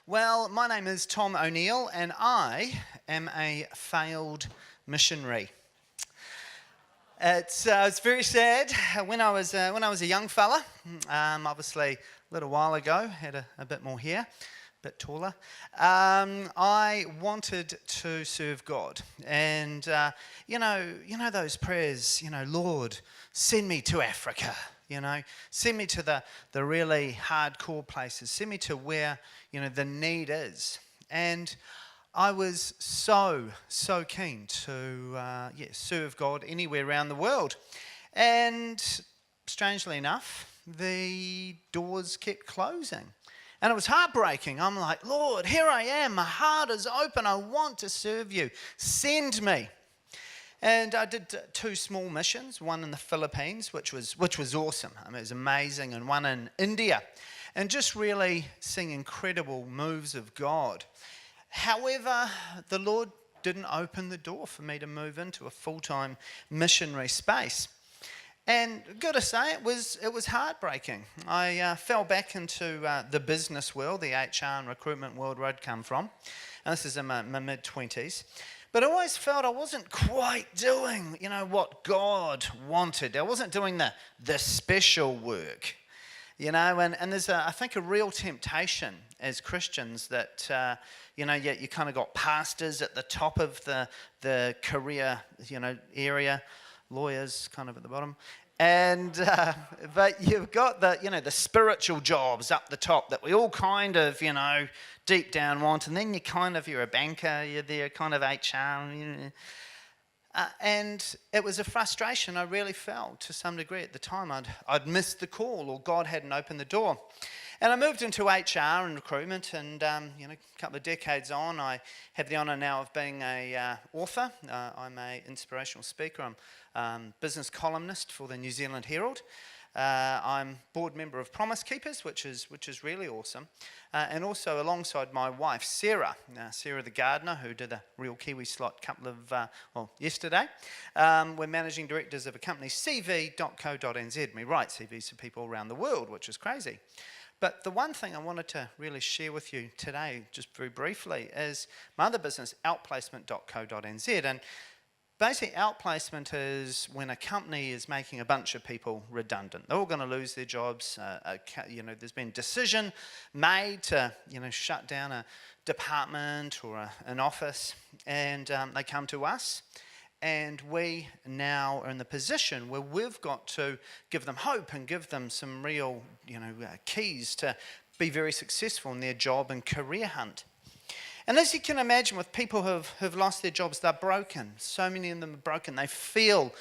Well, my name is Tom O'Neill and I am a failed missionary. It's very sad. When I was a young fella, obviously a little while ago, had a bit more hair, a bit taller. I wanted to serve God, and you know those prayers. Lord, send me to Africa. Send me to the really hardcore places. Send me to where the need is. And I was so keen to serve God anywhere around the world. And strangely enough, the doors kept closing. And it was heartbreaking. I'm like, Lord, here I am. My heart is open. I want to serve you. Send me. And I did 2 small missions, one in the Philippines, which was awesome. I mean, it was amazing, and one in India. And just really seeing incredible moves of God. However, the Lord didn't open the door for me to move into a full-time missionary space. And got to say, it was heartbreaking. I fell back into the business world, the HR and recruitment world where I'd come from. And this is in my mid-20s. But I always felt I wasn't quite doing, what God wanted. I wasn't doing the special work, and there's, I think, a real temptation as Christians that, you kind of got pastors at the top of the career, area, lawyers kind of at the bottom. And but you've got the spiritual jobs up the top that we all kind of deep down want, and then you're a banker, you're there kind of HR, and it was a frustration I really felt to some degree at the time. I'd missed the call, or God hadn't opened the door. And I moved into HR and recruitment, and a couple of decades on, I have the honour now of being a author. I'm an inspirational speaker. I'm business columnist for the New Zealand Herald. I'm board member of Promise Keepers, which is really awesome. And also alongside my wife, Sarah the gardener, who did a Real Kiwi slot yesterday. We're managing directors of a company, cv.co.nz. We write CVs for people around the world, which is crazy. But the one thing I wanted to really share with you today, just very briefly, is my other business, outplacement.co.nz. And basically, outplacement is when a company is making a bunch of people redundant. They're all going to lose their jobs. There's been a decision made to, shut down a department or an office, and they come to us. And we now are in the position where we've got to give them hope and give them some real, keys to be very successful in their job and career hunt. And as you can imagine, with people who've lost their jobs, they're broken. So many of them are broken. They feel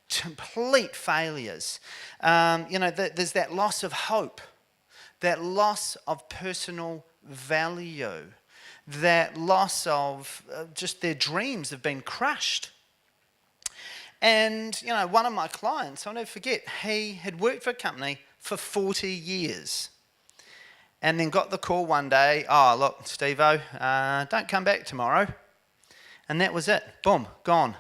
complete failures. There's that loss of hope, that loss of personal value, that loss of just their dreams have been crushed. And, one of my clients, I'll never forget, he had worked for a company for 40 years. And then got the call one day, oh, look, Steve-O, don't come back tomorrow. And that was it. Boom, gone.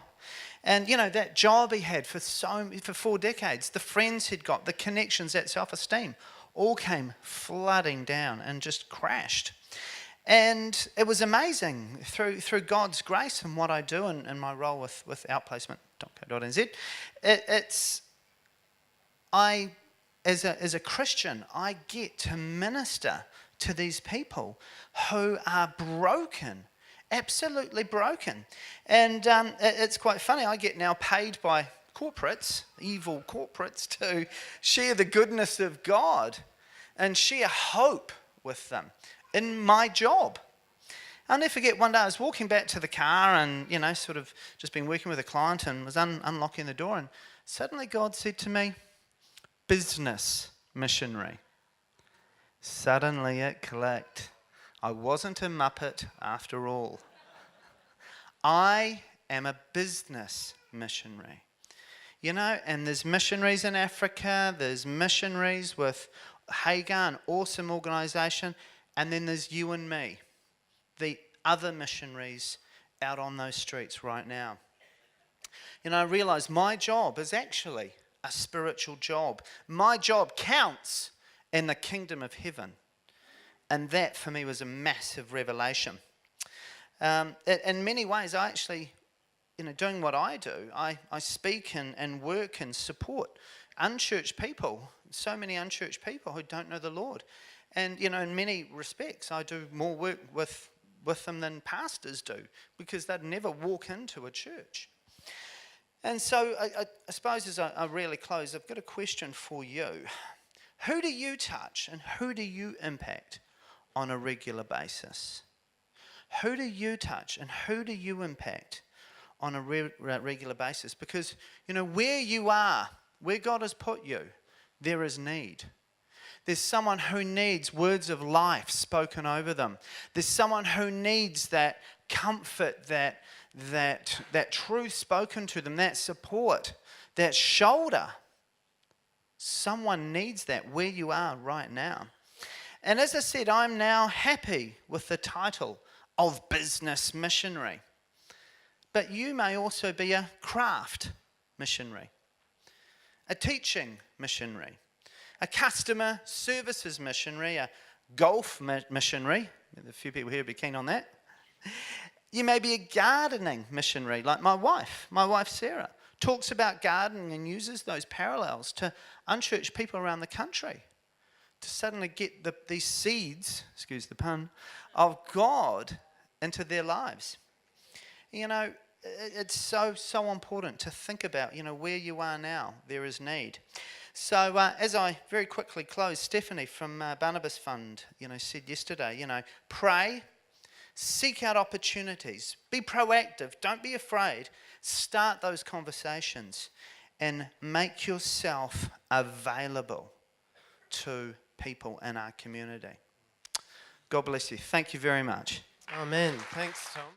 And, that job he had for 4 decades, the friends he'd got, the connections, that self-esteem, all came flooding down and just crashed. And it was amazing through God's grace and what I do and my role with outplacement.co.nz. As a Christian, I get to minister to these people who are broken, absolutely broken. And it's quite funny, I get now paid by corporates, evil corporates, to share the goodness of God and share hope with them in my job. I'll never forget, one day I was walking back to the car and, sort of just been working with a client and was unlocking the door, and suddenly God said to me, business missionary. Suddenly it clicked. I wasn't a muppet after all. I am a business missionary. And there's missionaries in Africa, there's missionaries with Hagar, an awesome organisation, and then there's you and me, the other missionaries out on those streets right now. I realise my job is actually a spiritual job. My job counts in the kingdom of heaven. And that for me was a massive revelation. In many ways, I actually, doing what I do, I speak and work and support unchurched people, so many unchurched people who don't know the Lord. And, in many respects, I do more work with them than pastors do, because they'd never walk into a church. And so I suppose as I really close, I've got a question for you. Who do you touch and who do you impact on a regular basis? Who do you touch and who do you impact on a regular basis? Because, where you are, where God has put you, there is need. There's someone who needs words of life spoken over them. There's someone who needs that comfort, that truth spoken to them, that support, that shoulder. Someone needs that where you are right now. And as I said, I'm now happy with the title of business missionary. But you may also be a craft missionary, a teaching missionary, a customer services missionary, a golf missionary. A few people here would be keen on that. You may be a gardening missionary, like my wife Sarah, talks about gardening and uses those parallels to unchurched people around the country to suddenly get these seeds, excuse the pun, of God into their lives. It's so important to think about, where you are now, there is need. So as I very quickly close, Stephanie from Barnabas Fund, said yesterday, pray, seek out opportunities, be proactive, don't be afraid, start those conversations and make yourself available to people in our community. God bless you. Thank you very much. Amen. Thanks, Tom.